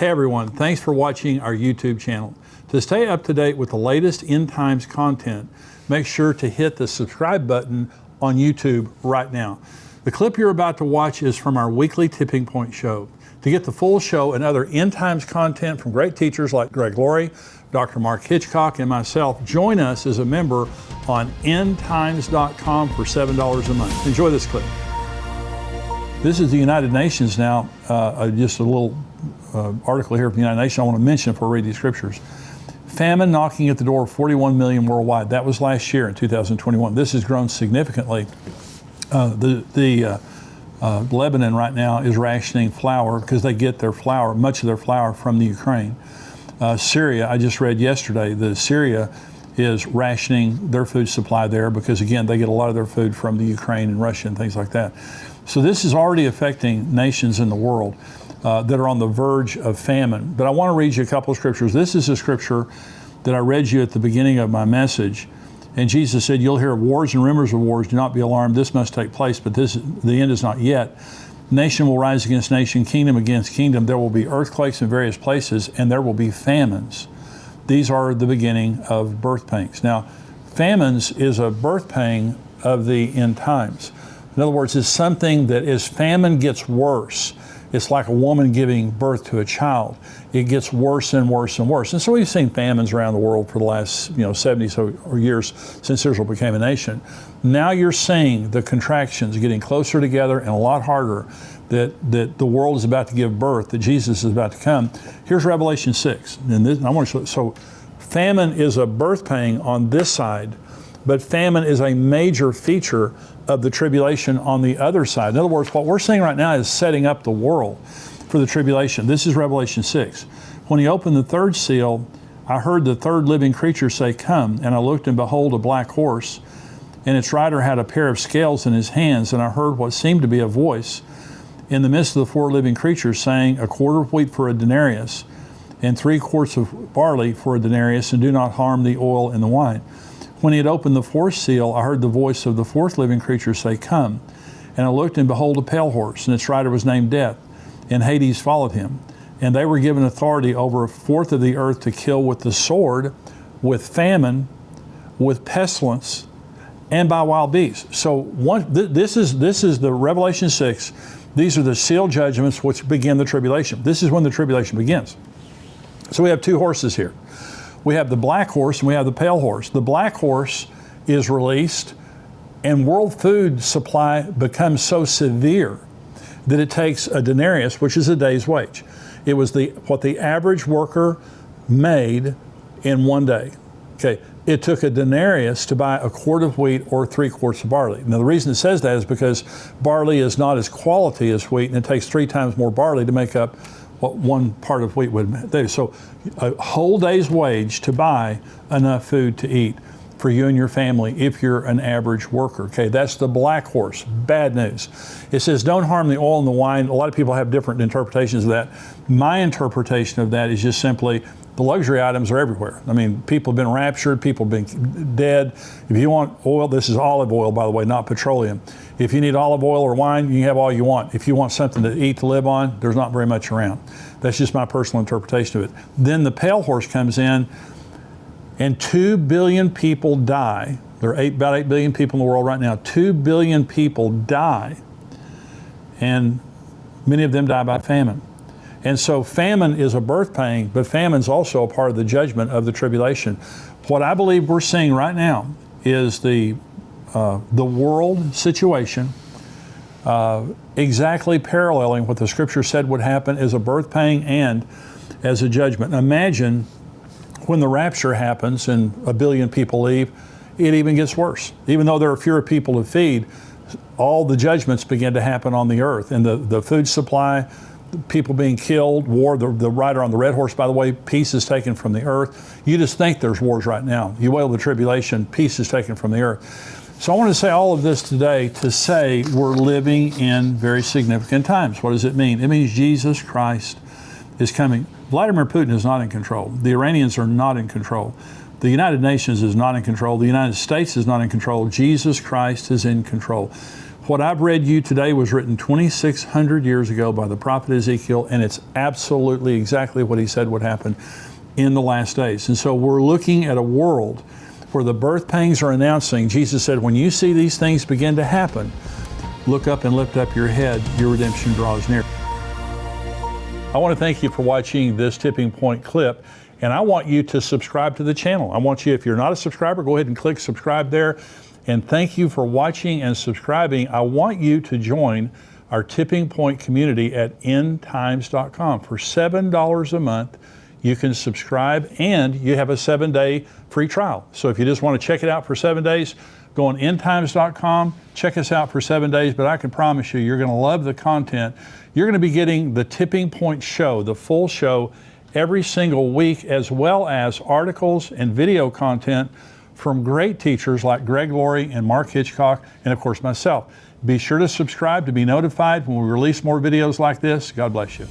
Hey everyone, thanks for watching our YouTube channel. To stay up to date with the latest end times content, make sure to hit the subscribe button on YouTube right now. The clip you're about to watch is from our weekly Tipping Point show. To get the full show and other end times content from great teachers like Greg Laurie, Dr. Mark Hitchcock, and myself, join us as a member on endtimes.com for $7 a month. Enjoy this clip. This is the United Nations now, just a little article here from the United Nations I want to mention before I read these scriptures. Famine knocking at the door of 41 million worldwide. That was last year in 2021. This has grown significantly. Lebanon right now is rationing flour because they get their flour, much of their flour, from the Ukraine. Syria, I just read yesterday that Syria is rationing their food supply there because, again, they get a lot of their food from the Ukraine and Russia and things like that. So this is already affecting nations in the world that are on the verge of famine. But I want to read you a couple of scriptures. This is a scripture that I read you at the beginning of my message. And Jesus said, you'll hear of wars and rumors of wars. Do not be alarmed. This must take place, but the end is not yet. Nation will rise against nation, kingdom against kingdom. There will be earthquakes in various places, and there will be famines. These are the beginning of birth pangs. Now, famines is a birth pang of the end times. In other words, it's something that as famine gets worse, it's like a woman giving birth to a child. It gets worse and worse and worse. And so we've seen famines around the world for the last 70 or years since Israel became a nation. Now you're seeing the contractions getting closer together and a lot harder, that the world is about to give birth, that Jesus is about to come. Here's Revelation 6. And I want to show, so famine is a birth pang on this side, but famine is a major feature of the tribulation on the other side. In other words, what we're seeing right now is setting up the world for the tribulation. This is Revelation 6. When he opened the third seal, I heard the third living creature say, "Come." And I looked, and behold, a black horse, and its rider had a pair of scales in his hands. And I heard what seemed to be a voice in the midst of the four living creatures saying, "A quarter of wheat for a denarius, and 3 quarts of barley for a denarius, and do not harm the oil and the wine." When he had opened the fourth seal, I heard the voice of the fourth living creature say, "Come." And I looked, and behold, a pale horse, and its rider was named Death, and Hades followed him. And they were given authority over a fourth of the earth to kill with the sword, with famine, with pestilence, and by wild beasts. So this is the Revelation 6. These are the sealed judgments which begin the tribulation. This is when the tribulation begins. So we have 2 horses here. We have the black horse and we have the pale horse. The black horse is released, and world food supply becomes so severe that it takes a denarius, which is a day's wage. It was what the average worker made in one day. Okay, it took a denarius to buy a quart of wheat or 3 quarts of barley. Now the reason it says that is because barley is not as quality as wheat, and it takes 3 times more barley to make up what 1 part of wheat would do. So a whole day's wage to buy enough food to eat for you and your family if you're an average worker. Okay, that's the black horse. Bad news. It says, don't harm the oil and the wine. A lot of people have different interpretations of that. My interpretation of that is just simply the luxury items are everywhere. I mean, people have been raptured, people have been dead. If you want oil, this is olive oil, by the way, not petroleum. If you need olive oil or wine, you can have all you want. If you want something to eat, to live on, there's not very much around. That's just my personal interpretation of it. Then the pale horse comes in, and 2 billion people die. There are about 8 billion people in the world right now. 2 billion people die, and many of them die by famine. And so famine is a birth pang, but famine is also a part of the judgment of the tribulation. What I believe we're seeing right now is the world situation exactly paralleling what the scripture said would happen as a birth pang and as a judgment. Imagine when the rapture happens and 1 billion people leave, it even gets worse. Even though there are fewer people to feed, all the judgments begin to happen on the earth, and the food supply, people being killed, war, the rider on the red horse, by the way, peace is taken from the earth. You just think there's wars right now. You wail the tribulation, peace is taken from the earth. So I want to say all of this today to say we're living in very significant times. What does it mean? It means Jesus Christ is coming. Vladimir Putin is not in control. The Iranians are not in control. The United Nations is not in control. The United States is not in control. Jesus Christ is in control. What I've read you today was written 2,600 years ago by the prophet Ezekiel, and it's absolutely exactly what he said would happen in the last days. And so we're looking at a world where the birth pangs are announcing. Jesus said, when you see these things begin to happen, look up and lift up your head, your redemption draws near. I want to thank you for watching this Tipping Point clip, and I want you to subscribe to the channel. I want you, if you're not a subscriber, go ahead and click subscribe there. And thank you for watching and subscribing. I want you to join our Tipping Point community at endtimes.com. For $7 a month, you can subscribe, and you have a 7-day free trial. So if you just want to check it out for 7 days, go on endtimes.com, check us out for 7 days, but I can promise you, you're going to love the content. You're going to be getting the Tipping Point show, the full show, every single week, as well as articles and video content from great teachers like Greg Laurie and Mark Hitchcock, and of course myself. Be sure to subscribe to be notified when we release more videos like this. God bless you.